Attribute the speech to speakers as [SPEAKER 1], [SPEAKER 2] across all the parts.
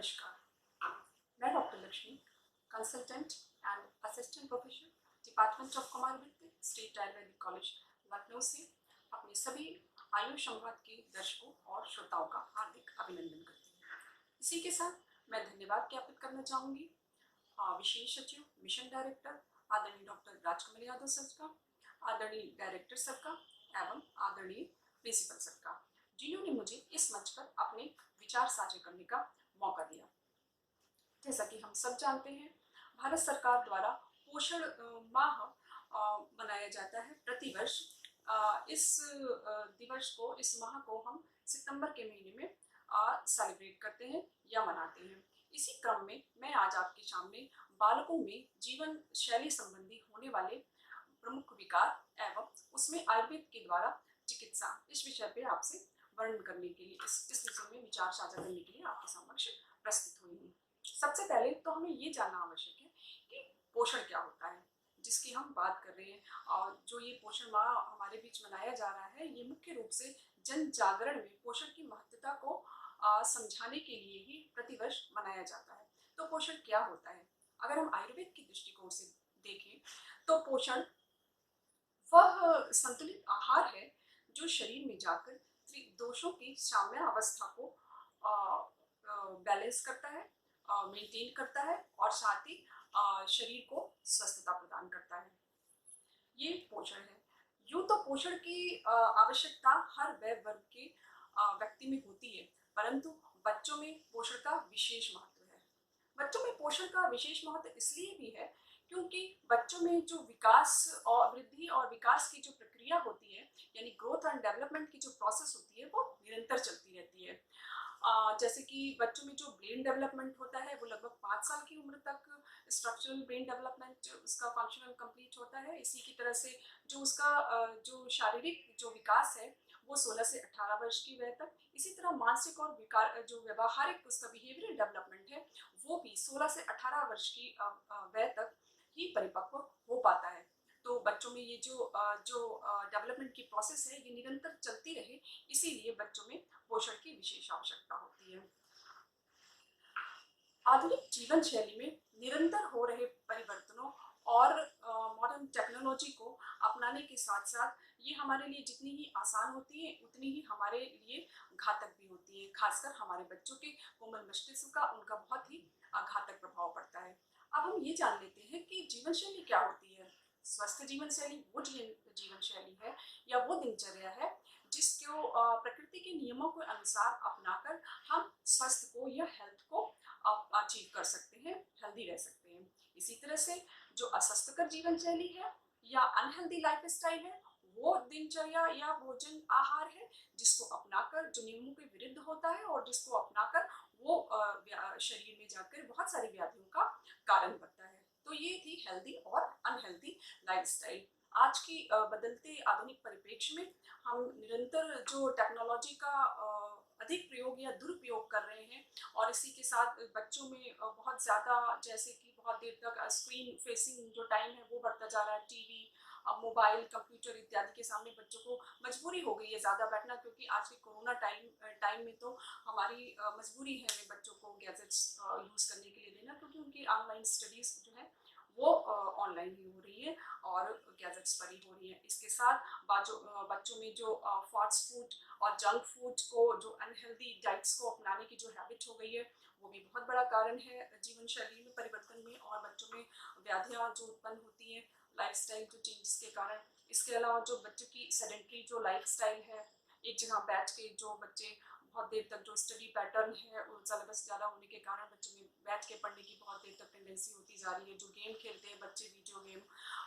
[SPEAKER 1] नमस्कार, मैं doctor Lakshmi, consultant and assistant professor, department of कुमारवृत्ति, स्टेट आयुर्वेदिक कॉलेज लखनऊ से अपने सभी आयुष संवाद के दर्शकों और श्रोताओं का हार्दिक अभिनंदन करती हूँ। इसी के साथ मैं धन्यवाद ज्ञापित करना चाहूँगी विशेष सचिव, मिशन डायरेक्टर आदरणीय डॉक्टर राजकमल यादव सर का, आदरणीय डायरेक्टर सर का एवं आदरणीय प्रिंसिपल सर का, जिन्होंने मुझे इस मंच पर अपने विचार साझा करने का मौका दिया। जैसा कि हम सब जानते हैं, भारत सरकार द्वारा पोषण माह मनाया जाता है प्रतिवर्ष। इस दिवस को, इस माह को हम सितंबर के महीने में सेलिब्रेट करते हैं या मनाते हैं। इसी क्रम में मैं आज आपके सामने बालकों में जीवन शैली संबंधी होने वाले प्रमुख विकार एवं उसमें आयुर्वेद के द्वारा चिकित्सा, इस विषय पे आपसे वर्णन करने के लिए, इस विषय में विचार साझा करने के लिए आपके समक्ष प्रस्तुत हुई हूँ। सबसे पहले तो हमें ये जानना आवश्यक है कि पोषण क्या होता है, जिसकी हम बात कर रहे हैं। और जो ये पोषण माह हमारे बीच मनाया जा रहा है, ये मुख्य रूप से जन जागरण में पोषण की महत्वता को समझाने के लिए ही प्रतिवर्ष मनाया जाता है। तो पोषण क्या होता है? अगर हम आयुर्वेद की दृष्टिकोण से देखें तो पोषण वह संतुलित आहार है जो शरीर में जाकर त्रिदोषों की साम्य अवस्था को बैलेंस करता है, मेंटेन करता है और साथ ही शरीर को स्वस्थता प्रदान करता है। ये पोषण है। यूं तो पोषण की आवश्यकता हर वय वर्ग के व्यक्ति में होती है, परंतु बच्चों में पोषण का विशेष महत्व है। बच्चों में पोषण का विशेष महत्व इसलिए भी है क्योंकि बच्चों में जो विकास और वृद्धि और विकास की जो प्रक्रिया होती है, यानी ग्रोथ एंड डेवलपमेंट की जो प्रोसेस होती है, वो निरंतर चलती रहती है। जैसे कि बच्चों में जो ब्रेन डेवलपमेंट होता है, वो लगभग 5 साल की उम्र तक स्ट्रक्चरल ब्रेन डेवलपमेंट उसका फंक्शनल कंप्लीट होता है। इसी की तरह से जो उसका जो शारीरिक जो विकास है, वो 16 से 18 वर्ष की वय तक। इसी तरह मानसिक और जो व्यवहारिक उसका बिहेवियरल डेवलपमेंट है, वो भी 16 से 18 वर्ष की वय तक ही परिपक्व हो पाता है। तो बच्चों में ये जो डेवलपमेंट की प्रोसेस है, ये निरंतर चलती रहे, इसीलिए बच्चों में पोषण की विशेष आवश्यकता होती है। आधुनिक जीवन शैली में निरंतर हो रहे परिवर्तनों और मॉडर्न टेक्नोलॉजी को अपनाने के साथ साथ ये हमारे लिए जितनी ही आसान होती है, उतनी ही हमारे लिए घातक भी होती है। खासकर हमारे बच्चों के कोमल मस्तिष्क का उनका बहुत ही घातक प्रभाव पड़ता है। अब हम ये जान लेते हैं कि जीवन शैली क्या होती है। स्वस्थ जीवन शैली वो जीवन शैली है या वो दिनचर्या है जिसको प्रकृति के नियमों के अनुसार अपनाकर हम स्वस्थ को या हेल्थ को अचीव कर सकते हैं, हेल्दी रह सकते हैं। इसी तरह से जो अस्वस्थकर जीवन शैली है या अनहेल्दी लाइफ स्टाइल है, वो दिनचर्या या भोजन आहार है जिसको अपनाकर, जो नियमों के विरुद्ध होता है और जिसको अपनाकर वो शरीर में जाकर बहुत सारी व्याधियों का कारण बनता है। तो ये थी हेल्दी और अनहेल्दी लाइफस्टाइल। आज की बदलते आधुनिक परिप्रेक्ष्य में हम निरंतर जो टेक्नोलॉजी का अधिक प्रयोग या दुरुपयोग कर रहे हैं और इसी के साथ बच्चों में बहुत ज़्यादा, जैसे कि बहुत देर तक स्क्रीन फेसिंग जो टाइम है वो बढ़ता जा रहा है। टीवी, मोबाइल, कंप्यूटर इत्यादि के सामने बच्चों को मजबूरी हो गई है ज़्यादा बैठना, क्योंकि आज के कोरोना टाइम में तो हमारी मजबूरी है हमें बच्चों को गैजेट्स यूज़ करने के लिए देना, क्योंकि उनकी ऑनलाइन स्टडीज़ जो है वो ऑनलाइन ही हो रही है और गैजेट्स पर ही हो रही है। इसके साथ बच्चों में जो फास्ट फूड और जंक फूड को, जो अनहेल्दी डाइट्स को अपनाने की जो हैबिट हो गई है, वो भी बहुत बड़ा कारण है जीवन शैली में परिवर्तन में और बच्चों में व्याधियाँ जो उत्पन्न होती हैं लाइफस्टाइल जो चेंजेस के कारण। इसके अलावा जो बच्चों की सेडेंटरी जो लाइफस्टाइल है, एक जगह बैठ के जो बच्चे बहुत देर तक जो स्टडी पैटर्न है, सिलेबस ज़्यादा होने के कारण बच्चों में बैठ के पढ़ने की बहुत देर तक टेंडेंसी होती जा रही है। जो गेम खेलते हैं बच्चे, वीडियो गेम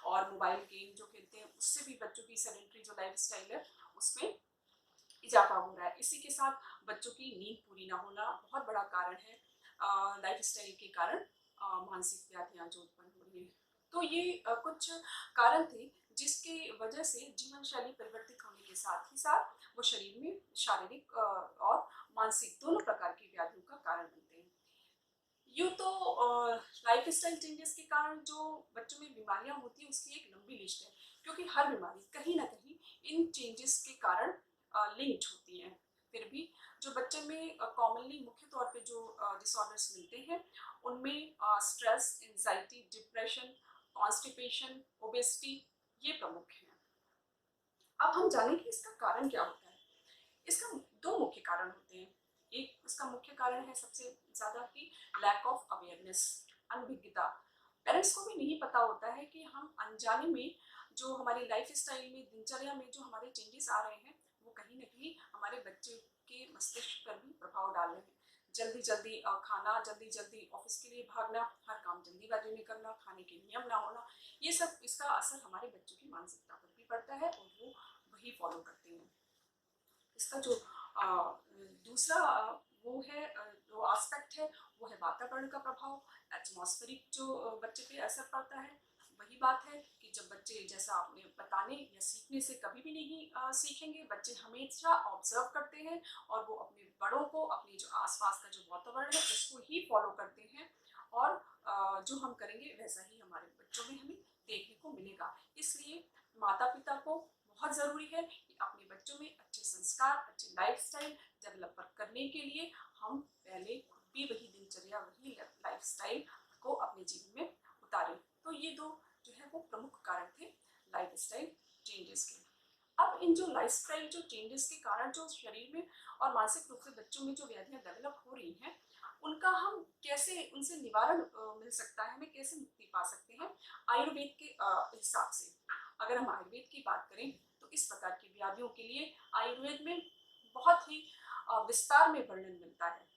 [SPEAKER 1] और मोबाइल गेम जो खेलते हैं, उससे भी बच्चों की सेडेंटरी जो लाइफस्टाइल है उसमें इजाफा हो रहा है। इसी के साथ बच्चों की नींद पूरी ना होना बहुत बड़ा कारण है लाइफस्टाइल के कारण मानसिक व्याधियाँ जो उत्पन्न हो रही है। तो ये कुछ कारण थे जिसके वजह से जीवन शैली परिवर्तित होने के साथ ही साथ वो शरीर में शारीरिक और मानसिक दोनों प्रकार की व्याधियों का कारण बनते हैं। यूँ तो लाइफ स्टाइल चेंजेस के कारण जो बच्चों में बीमारियां होती हैं उसकी एक लंबी लिस्ट है, क्योंकि हर बीमारी कहीं ना कहीं इन चेंजेस के कारण लिंक्ड होती हैं। फिर भी जो बच्चे में कॉमनली मुख्य तौर पे जो डिसऑर्डर्स मिलते हैं उनमें stress, anxiety, depression, constipation, obesity ये प्रमुख हैं। अब हम जानें कि इसका कारण क्या होता है। इसका दो मुख्य कारण होते हैं। एक इसका मुख्य कारण है सबसे ज़्यादा कि लैक ऑफ अवेयरनेस, अनभिज्ञता। पेरेंट्स को भी नहीं पता होता है कि हम अनजाने में जो हमारी लाइफ स्टाइल में, दिनचर्या में जो हमारे चेंजेस आ रहे हैं वो कहीं ना कहीं हमारे बच्चे के मस्तिष्क पर भी प्रभाव डाल रहे हैं। जल्दी जल्दी खाना, जल्दी जल्दी ऑफिस के लिए भागना, हर काम जल्दीबाजी में करना, खाने के नियम ना होना, ये सब इसका असर हमारे बच्चों की मानसिकता पर भी पड़ता है और वो वही फॉलो करते हैं। इसका जो दूसरा वो है जो एस्पेक्ट है वो है वातावरण का प्रभाव, एटमॉस्फेरिक जो बच्चे पे असर पड़ता है। वही बात है कि जब बच्चे, जैसा आपने बताने या सीखने से कभी भी नहीं सीखेंगे, बच्चे हमेशा ऑब्जर्व करते हैं और वो अपने बड़ों को, अपने जो आसपास का जो वातावरण है उसको ही फॉलो करते हैं और जो हम करेंगे वैसा ही हमारे बच्चों में हमें देखने को मिलेगा। इसलिए माता पिता को बहुत ज़रूरी है कि अपने बच्चों में अच्छे संस्कार, अच्छी लाइफस्टाइल डेवलप करने के लिए हम पहले खुद भी वही दिनचर्या, वही लाइफस्टाइल को अपने जीवन में उतारें। तो ये दो जो है वो प्रमुख कारण थे लाइफस्टाइल चेंजेस के। अब इन जो लाइफस्टाइल जो चेंजेस के कारण जो शरीर में और मानसिक रूप से बच्चों में जो व्याधियां डेवलप हो रही हैं, उनका हम कैसे, उनसे निवारण मिल सकता है, हमें कैसे मुक्ति पा सकते हैं आयुर्वेद के हिसाब से। अगर हम आयुर्वेद की बात करें तो इस प्रकार की व्याधियों के लिए आयुर्वेद में बहुत ही विस्तार में वर्णन मिलता है।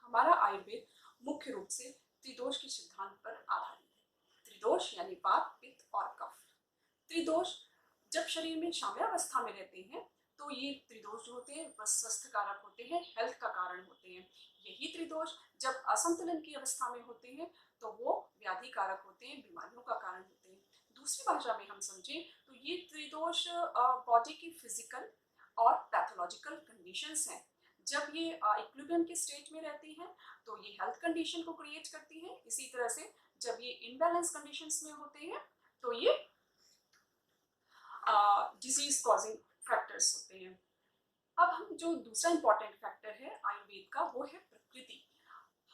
[SPEAKER 1] हमारा आयुर्वेद मुख्य रूप से त्रिदोष के सिद्धांत पर आधारित है। त्रिदोष यानी वात, पित्त और कफ। त्रिदोष जब शरीर में साम्यावस्था में रहते हैं तो ये त्रिदोष जो होते हैं वह स्वस्थ कारक होते हैं, हेल्थ का कारण होते हैं। यही त्रिदोष जब असंतुलन की अवस्था में होते हैं तो वो व्याधि कारक होते हैं, बीमारियों का कारण होते हैं। दूसरी भाषा में हम समझें तो ये त्रिदोष बॉडी की फिजिकल और पैथोलॉजिकल कंडीशंस हैं। जब ये इक्विलिब्रियम के स्टेट में रहती हैं तो ये हेल्थ कंडीशन को क्रिएट करती हैं। इसी तरह से जब ये इनबैलेंस कंडीशंस में होते हैं तो ये डिजीज कॉजिंग फैक्टर्स होते हैं। अब हम जो दूसरा इंपॉर्टेंट फैक्टर है आयुर्वेद का वो है प्रकृति।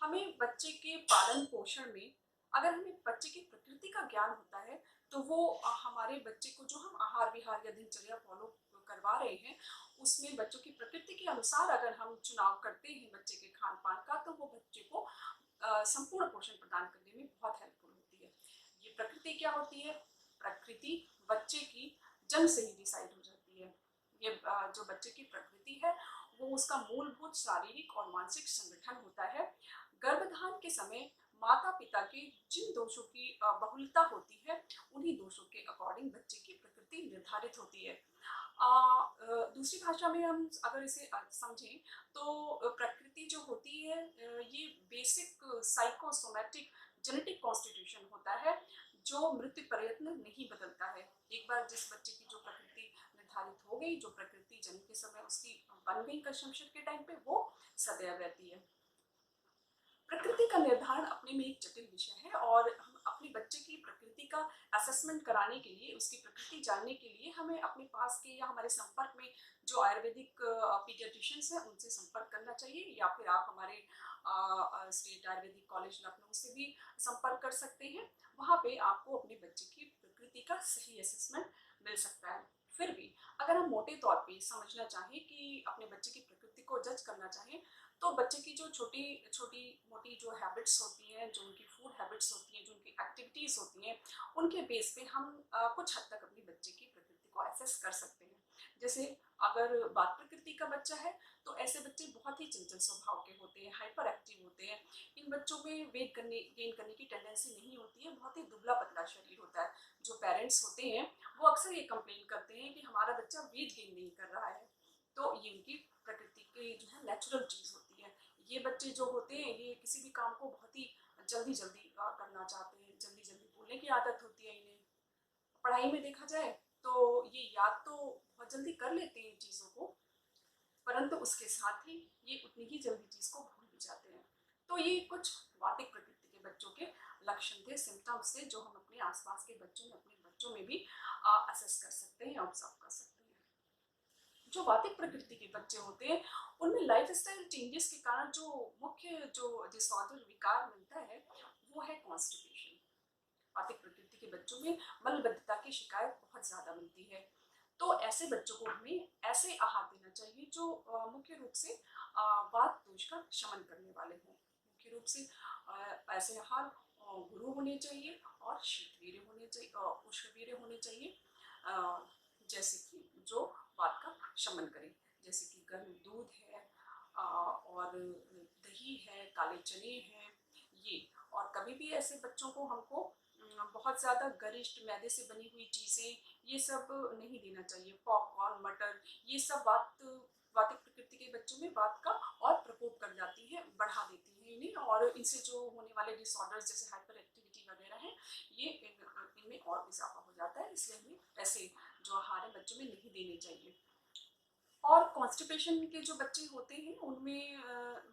[SPEAKER 1] हमें बच्चे के पालन पोषण में अगर हमें बच्चे की प्रकृति का ज्ञान होता है तो वो हमारे बच्चे को जो हम आहार विहार या दिनचर्या फॉलो करवा रहे हैं उसमें बच्चों की प्रकृति के अनुसार अगर हम चुनाव करते हैं बच्चे के खान पान का तो वो बच्चे को संपूर्ण पोषण प्रदान करने में बहुत हेल्पफुल होती है। ये प्रकृति क्या होती है? प्रकृति बच्चे की जन्म से ही डिसाइड हो जाती है। ये जो बच्चे की प्रकृति है वो उसका मूलभूत शारीरिक और मानसिक संगठन होता है। गर्भधारण के समय माता पिता के जिन दोषों की बहुलता होती है उन्हीं दोषों के अकॉर्डिंग बच्चे की प्रकृति निर्धारित होती है। दूसरी भाषा में हम अगर इसे समझें तो प्रकृति जो होती है ये बेसिक साइकोसोमैटिक जेनेटिक कॉन्स्टिट्यूशन होता है जो मृत्यु पर्यंत नहीं बदलता है। एक बार जिस बच्चे की जो प्रकृति निर्धारित हो गई, जो प्रकृति जन्म के समय उसकी बन गई कंजम्पशन के टाइम पे, वो सदैव रहती है। प्रकृति का निर्धारण अपने में एक जटिल विषय है और हम अपने बच्चे की प्रकृति का असेसमेंट कराने के लिए, उसकी प्रकृति जानने के लिए हमें अपने पास के या हमारे संपर्क में जो आयुर्वेदिक पीडियाट्रिशियंस हैं उनसे संपर्क करना चाहिए, या फिर आप हमारे स्टेट आयुर्वेदिक कॉलेज लखनऊ से भी संपर्क कर सकते हैं। वहाँ पे आपको अपने बच्चे की प्रकृति का सही असेसमेंट मिल सकता है। फिर भी अगर हम मोटे तौर पे समझना चाहें कि अपने बच्चे की प्रकृति को जज करना चाहें तो बच्चे की जो छोटी छोटी मोटी जो हैबिट्स होती हैं, जो उनकी फूड हैबिट्स होती हैं, जो उनकी एक्टिविटीज़ होती हैं, उनके बेस पे हम कुछ हद तक अपने बच्चे की प्रकृति को एसेस कर सकते हैं। जैसे अगर बात प्रकृति का बच्चा है तो ऐसे बच्चे बहुत ही चंचल स्वभाव के होते हैं, हाइपर एक्टिव होते हैं। इन बच्चों में वेट गेन करने की टेंडेंसी नहीं होती है, बहुत ही दुबला पतला शरीर होता है। जो पेरेंट्स होते हैं वो अक्सर ये कंप्लेन करते हैं कि हमारा बच्चा वेट गेन नहीं कर रहा है। तो ये उनकी प्रकृति की जो है नेचुरल चीज़ होती है। ये बच्चे जो होते हैं ये किसी भी काम को बहुत ही जल्दी जल्दी करना चाहते हैं, जल्दी जल्दी बोलने की आदत होती है इन्हें। पढ़ाई में देखा जाए तो ये याद तो बहुत जल्दी कर लेते हैं चीज़ों को, परंतु उसके साथ ही ये उतनी ही जल्दी चीज़ को भूल भी जाते हैं। तो ये कुछ वातिक प्रकृति के बच्चों के लक्षण थे, सिम्टम्स थे, जो हम अपने आसपास के बच्चों में, अपने बच्चों में भी असेस कर सकते हैं, ऑब्जर्व कर सकते हैं। जो वातिक प्रकृति के बच्चे होते हैं उनमें लाइफस्टाइल चेंजेस के कारण जो मुख्य जो डिसऑर्डर विकार मिलता है वो है कॉन्स्टिपेशन। वातिक प्रकृति के बच्चों में मलबद्धता की शिकायत बहुत ज़्यादा मिलती है। तो ऐसे बच्चों को हमें ऐसे आहार देना चाहिए जो मुख्य रूप से वात दोष का शमन करने वाले हों। मुख्य रूप से ऐसे आहार गुरु होने चाहिए और शीतवीर्य होने चाहिए, उष्णवीर्य होने चाहिए, जैसे कि जो वात का शमन करें, जैसे कि गर्म दूध है और दही है, काले चने हैं ये। और कभी भी ऐसे बच्चों को हमको बहुत ज़्यादा गरिष्ठ मैदे से बनी हुई चीज़ें ये सब नहीं देना चाहिए। पॉपकॉर्न, मटर, ये सब वातिक प्रकृति के बच्चों में वात का और प्रकोप कर जाती है, बढ़ा देती है इन्हें, और इनसे जो होने वाले डिसऑर्डर्स जैसे हाइपर एक्टिविटी वगैरह हैं ये इनमें और इजाफा हो जाता है। इसलिए हमें ऐसे जो आहार है बच्चों में नहीं देने चाहिए। और कॉन्स्टिपेशन के जो बच्चे होते हैं उनमें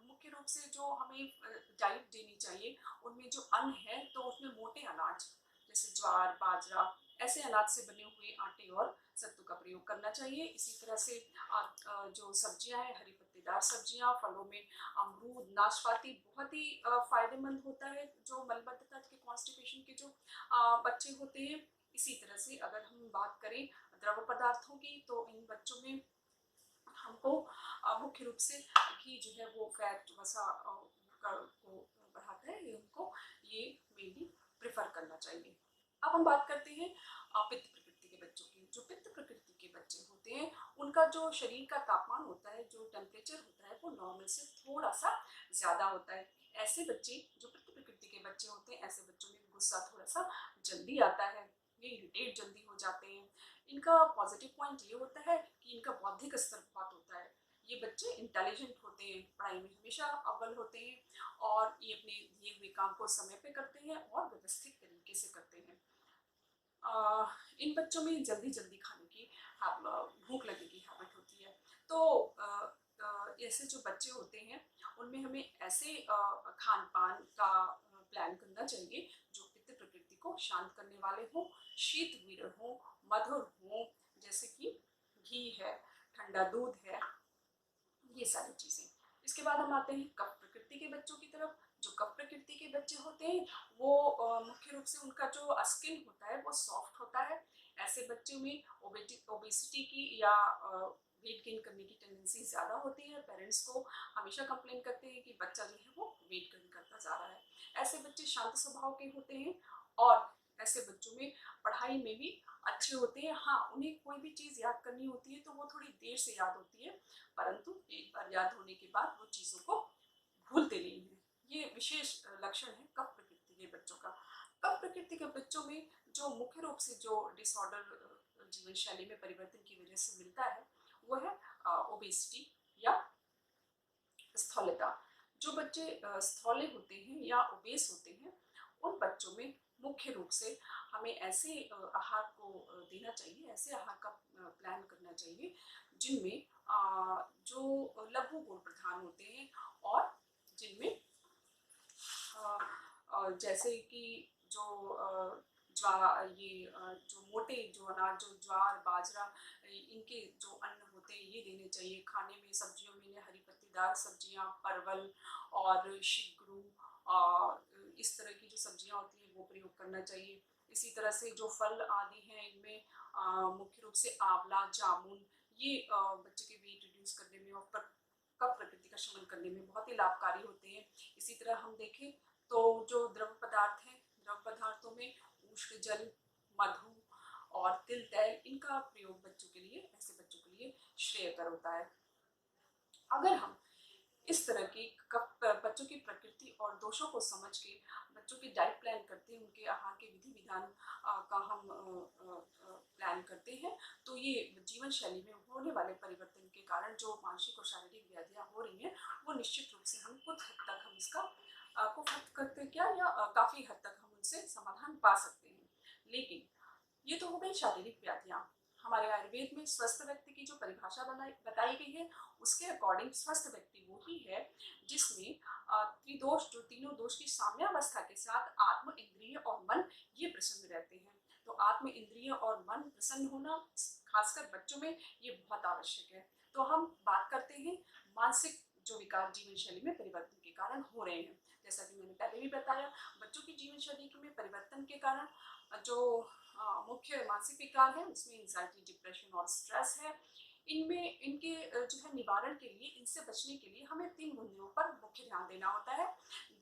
[SPEAKER 1] मुख्य रूप से जो हमें डाइट देनी चाहिए उनमें जो अन्न है तो उसमें मोटे अनाज जैसे ज्वार, बाजरा, ऐसे अनाज से बने हुए आटे और सत्तू का प्रयोग करना चाहिए। इसी तरह से जो सब्जियां हैं, हरी पत्तेदार सब्जियां, फलों में अमरूद, नाशपाती बहुत ही फायदेमंद होता है जो मलबद्धता के कॉन्स्टिपेशन के जो बच्चे होते हैं। इसी तरह से अगर हम बात करें द्रव पदार्थों की तो इन बच्चों में हमको मुख्य रूप से घी जो है वो फैट वसा को बढ़ाता है, ये उनको ये मेनली प्रेफर करना चाहिए। अब हम बात करते हैं पित्त प्रकृति के बच्चों की। जो पित्त प्रकृति के बच्चे होते हैं उनका जो शरीर का तापमान होता है, जो टेम्परेचर होता है वो नॉर्मल से थोड़ा सा ज़्यादा होता है। ऐसे बच्चे जो पित्त प्रकृति के बच्चे होते हैं ऐसे बच्चों में गुस्सा थोड़ा सा जल्दी आता है, ये इरिटेट जल्दी हो जाते हैं। इनका पॉजिटिव पॉइंट ये होता है कि इनका बौद्धिक स्तर बहुत होता है। ये बच्चे इंटेलिजेंट होते हैं, पढ़ाई में हमेशा अव्वल होते हैं और ये अपने दिए हुए काम को समय पे करते हैं और व्यवस्थित तरीके से करते हैं। इन बच्चों में जल्दी जल्दी खाने की भूख लगने की हैबिट होती है। तो ऐसे जो बच्चे होते हैं उनमें हमें ऐसे खान पान का प्लान करना चाहिए जो पित्त प्रकृति को शांत करने वाले हों, शीतवीर हों, मधुर हों, जैसे कि घी है, ठंडा दूध है, ये सारी चीज़ें। इसके बाद हम आते हैं कफ प्रकृति के बच्चों की तरफ। जो कफ प्रकृति के बच्चे होते हैं वो मुख्य रूप से उनका जो स्किन होता है वो सॉफ्ट होता है। ऐसे बच्चों में ओबेसिटी की या वेट गेन करने की टेंडेंसी ज़्यादा होती है। पेरेंट्स को हमेशा कंप्लेन करते हैं कि बच्चा जो है वो वेट गेन करता जा रहा है। ऐसे बच्चे शांत स्वभाव के होते हैं और ऐसे बच्चों में पढ़ाई में भी अच्छे होते हैं। हाँ, उन्हें कोई भी चीज़ याद करनी होती है तो वो थोड़ी देर से याद होती है, परंतु एक बार याद होने के बाद वो चीज़ों को भूलते नहीं हैं। ये विशेष लक्षण है कफ प्रकृति के बच्चों का। कफ प्रकृति के बच्चों में जो मुख्य रूप से जो डिसऑर्डर जीवन शैली में परिवर्तन की वजह से मिलता है वो है ओबेसिटी या स्थूलता। जो बच्चे स्थूले होते हैं या ओबेस होते हैं उन बच्चों में मुख्य रूप से हमें ऐसे आहार को देना चाहिए, ऐसे आहार का प्लान करना चाहिए जिनमें जो लघु गुण प्रधान होते हैं और जिनमें जैसे कि जो जो मोटे जो अनाज जो ज्वार, बाजरा, इनके जो अन्न होते हैं ये देने चाहिए। खाने में सब्जियों में हरी पत्तेदार सब्जियां, परवल और शिगरू, इस तरह की जो सब्जियां होती हैं वो प्रयोग करना चाहिए। इसी तरह से जो फल आदि हैं इनमें मुख्य रूप से आंवला, जामुन, ये बच्चे के वेट रिड्यूस करने में और कफ प्रकृति का शमन करने में बहुत ही लाभकारी होते हैं। इसी तरह हम देखें तो जो द्रव पदार्थ हैं, द्रव पदार्थों में उष्ण जल, मधु और तिल तेल, इनका प्रयोग बच्चों के लिए, ऐसे बच्चों के लिए श्रेयकर होता है। अगर हम इस तरह की बच्चों की प्रकृति और दोषों को समझ के बच्चों की डाइट प्लान करते हैं, उनके आहार के विधि विधान का हम प्लान करते हैं, तो ये जीवन शैली में होने वाले परिवर्तन के कारण जो मानसिक और शारीरिक व्याधियाँ हो रही हैं वो निश्चित रूप से हम कुछ हद तक हम इसका को खत्म करते क्या या काफ़ी हद तक हम उनसे समाधान पा सकते हैं। लेकिन ये तो हो गई शारीरिक व्याधियाँ। हमारे आयुर्वेद में स्वस्थ व्यक्ति की जो परिभाषा बताई गई है उसके अकॉर्डिंग स्वस्थ व्यक्ति वो ही है जिसमें त्रिदोष, जो तीनों दोष की साम्यावस्था के साथ आत्म, इंद्रिय और मन ये प्रसन्न रहते हैं। तो तो आत्म, इंद्रिय और मन प्रसन्न होना खासकर बच्चों में ये बहुत आवश्यक है। तो हम बात करते हैं मानसिक जो विकार जीवन शैली में परिवर्तन के कारण हो रहे हैं। जैसा कि मैंने पहले भी बताया, बच्चों की जीवन शैली में परिवर्तन के कारण जो मुख्य मानसिक विकार है उसमें एंजाइटी, डिप्रेशन और स्ट्रेस है। इनमें इनके जो है निवारण के लिए, इनसे बचने के लिए हमें 3 बिंदुओं पर मुख्य ध्यान देना होता है,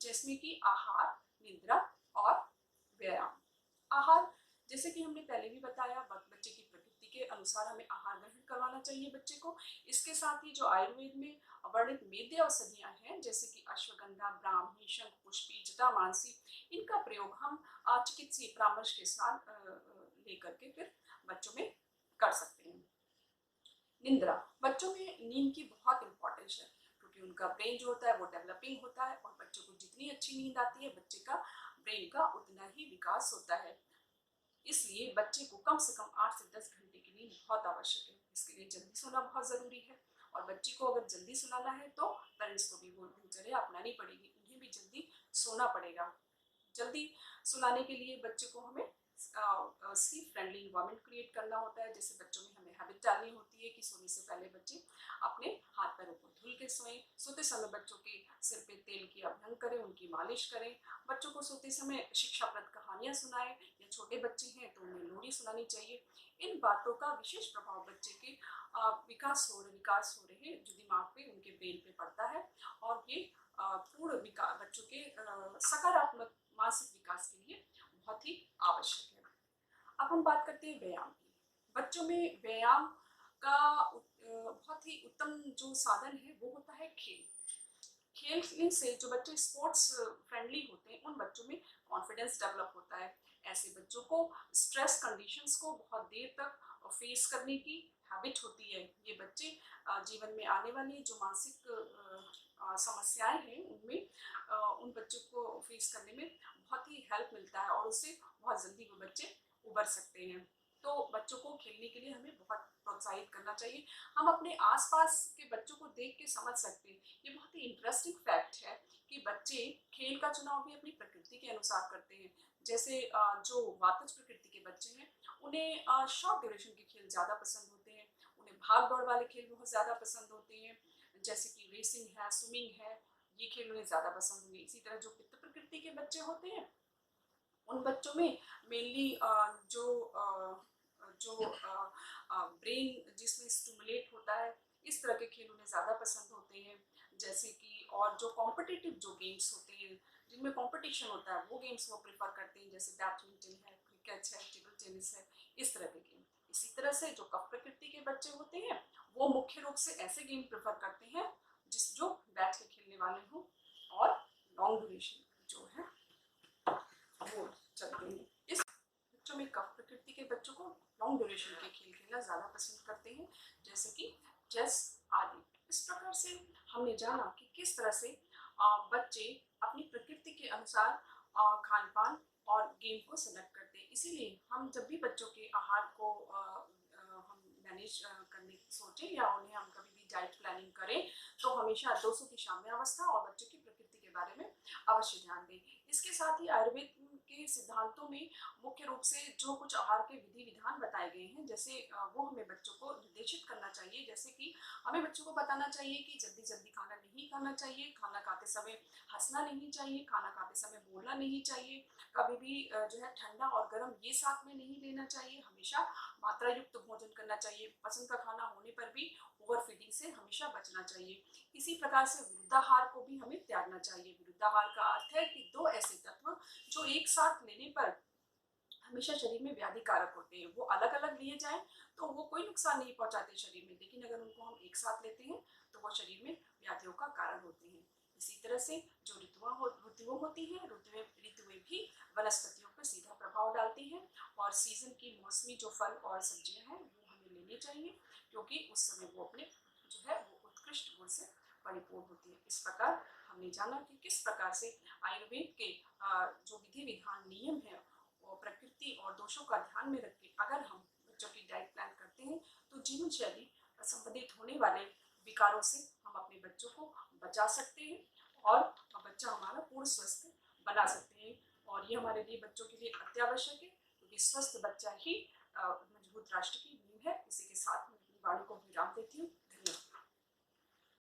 [SPEAKER 1] जिसमें कि आहार, निद्रा और व्यायाम। आहार, जैसे कि हमने पहले भी बताया, बच्चे की प्रकृति के अनुसार हमें आहार ग्रहण करवाना चाहिए बच्चे को। इसके साथ ही जो आयुर्वेद में वर्णित मेद्य औषधियाँ हैं, जैसे कि अश्वगंधा, ब्राह्मी, शंखपुष्पी, जटामांसी, इनका प्रयोग हम चिकित्सीय परामर्श के साथ लेकर के फिर बच्चों में कर सकते हैं। निंद्रा, बच्चों में नींद की बहुत इंपॉर्टेंस है, क्योंकि उनका ब्रेन जो होता है वो डेवलपिंग होता है, और बच्चों को जितनी अच्छी नींद आती है, बच्चे का ब्रेन का उतना ही विकास होता है। इसलिए बच्चे को कम से कम 8 से 10 घंटे की नींद बहुत आवश्यक है। इसके लिए जल्दी सोना बहुत ज़रूरी है, और बच्चे को अगर जल्दी सुलाना है तो पेरेंट्स को भी वो दिनचर्या अपनानी पड़ेगी, उन्हें भी जल्दी सोना पड़ेगा। जल्दी सुलाने के लिए बच्चे को हमें स्लीप फ्रेंडली इन्वायरमेंट क्रिएट करना होता है। जैसे बच्चों में हमें हैबिट डालनी होती है कि सोने से पहले बच्चे अपने हाथ पैरों को धुल के सोएं। सोते समय बच्चों के सिर पे तेल की अभ्यंग करें, उनकी मालिश करें। बच्चों को सोते समय शिक्षाप्रद कहानियाँ सुनाएं, या छोटे बच्चे हैं तो उन्हें लोरी सुनानी चाहिए। इन बातों का विशेष प्रभाव बच्चे के विकास हो रहे जो दिमाग पे, उनके ब्रेन पे पड़ता है, और ये पूर्ण विकास बच्चों के सकारात्मक मानसिक विकास के लिए बहुत ही आवश्यक है। अब हम बात करते हैं व्यायाम की। बच्चों में व्यायाम का बहुत ही उत्तम जो साधन है वो होता है खेल। खेलने से जो बच्चे स्पोर्ट्स फ्रेंडली होते हैं, उन बच्चों में कॉन्फिडेंस डेवलप होता है। ऐसे बच्चों को स्ट्रेस कंडीशंस को बहुत देर तक फेस करने की हैबिट होती है। ये बच्चे जीवन में आने वाली जो मानसिक समस्याएं हैं, उनमें उन बच्चों को फेस करने में बहुत ही हेल्प मिलता है, और उससे बहुत जल्दी वो बच्चे उबर सकते हैं। तो बच्चों को खेलने के लिए हमें बहुत प्रोत्साहित करना चाहिए। हम अपने आसपास के बच्चों को देख के समझ सकते हैं। ये बहुत ही इंटरेस्टिंग फैक्ट है कि बच्चे खेल का चुनाव भी अपनी प्रकृति के अनुसार करते हैं। जैसे जो वातज प्रकृति के बच्चे हैं, उन्हें शॉर्ट ड्यूरेशन के खेल ज़्यादा पसंद होते हैं, उन्हें भाग दौड़ वाले खेल बहुत ज़्यादा पसंद होते हैं, जैसे कि रेसिंग है, स्विमिंग है, ये खेल उन्हें ज़्यादा पसंद होंगे। इसी तरह जो पित्त प्रकृति के बच्चे होते हैं, उन बच्चों में मेनली जो ब्रेन जिसमें स्टिमुलेट होता है, इस तरह के खेल उन्हें ज़्यादा पसंद होते हैं। जैसे कि और जो कॉम्पिटिटिव जो गेम्स होते हैं, जिनमें कंपटीशन होता है, वो गेम्स वो प्रेफर करते हैं, जैसे बैडमिंटन है, क्रिकेट है, टेबल टेनिस है, इस तरह के गेम। इसी तरह से जो कफ प्रकृति के बच्चे होते हैं, वो मुख्य रूप से ऐसे गेम प्रेफर करते हैं जो बैठ के खेलने वाले हों, और लॉन्ग ड्यूरेशन जो है वो चलते हैं। इस बच्चों में कफ प्रकृति के बच्चों को लॉन्ग ड्यूरेशन के खेल खेलना ज़्यादा पसंद करते हैं, जैसे कि चेस आदि। इस प्रकार से हमने जाना कि किस तरह से बच्चे अपनी प्रकृति के अनुसार खान पान और गेम को सेलेक्ट करते हैं। इसीलिए हम जब भी बच्चों के आहार को हम मैनेज करने की सोचें, या उन्हें हम कभी भी डाइट प्लानिंग करें, तो हमेशा 200 की साम्य अवस्था और बच्चों की प्रकृति के बारे में अवश्य ध्यान दें। इसके साथ ही आयुर्वेद के सिद्धांतों में मुख्य रूप से जो कुछ आहार के विधि विधान बताए गए हैं, जैसे वो हमें बच्चों को निर्देशित करना चाहिए। जैसे कि हमें बच्चों को बताना चाहिए कि जल्दी जल्दी खाना नहीं खाना चाहिए, खाना खाते समय हंसना नहीं चाहिए, खाना खाते समय बोलना नहीं चाहिए, कभी भी जो है ठंडा और गर्म ये साथ में नहीं लेना चाहिए, हमेशा मात्रा युक्त भोजन करना चाहिए। पसंद का खाना होने पर भी ओवर फीडिंग से हमेशा बचना चाहिए। इसी प्रकार से विरुद्धाहार को भी हमें त्यागना चाहिए। विरुद्धाहार का अर्थ है कि 2 ऐसे तत्व जो एक साथ लेने पर हमेशा शरीर में व्याधि कारक होते हैं, वो अलग अलग लिए जाएं तो वो कोई नुकसान नहीं पहुंचाते शरीर में, लेकिन अगर उनको हम एक साथ लेते हैं तो वो शरीर में व्याधियों का कारण होते हैं। इसी तरह से जो ऋतुएं होती हैं, ऋतुएं भी वनस्पतियों पर सीधा प्रभाव डालती हैं, और सीजन की मौसमी जो फल और सब्जियां हैं वो हमें लेनी चाहिए, क्योंकि उस समय वो अपने जो है वो उत्कृष्ट गुण से परिपूर्ण होती है। इस प्रकार हमने जाना कि किस प्रकार से आयुर्वेद के जो विधि विधान नियम है, प्रकृति और दोषों का ध्यान में रख के अगर हम बच्चों की डाइट प्लान करते हैं, तो जीवन शैली संबंधित होने वाले विकारों से हम अपने बच्चों को बचा सकते हैं, और बच्चा हमारा पूर्ण स्वस्थ बना सकते हैं। और ये हमारे लिए बच्चों के लिए अत्यावश्यक है, क्योंकि स्वस्थ बच्चा ही मजबूत राष्ट्र की नींव है। इसी के साथ मैं अपनी वाणी को विराम देती हूँ।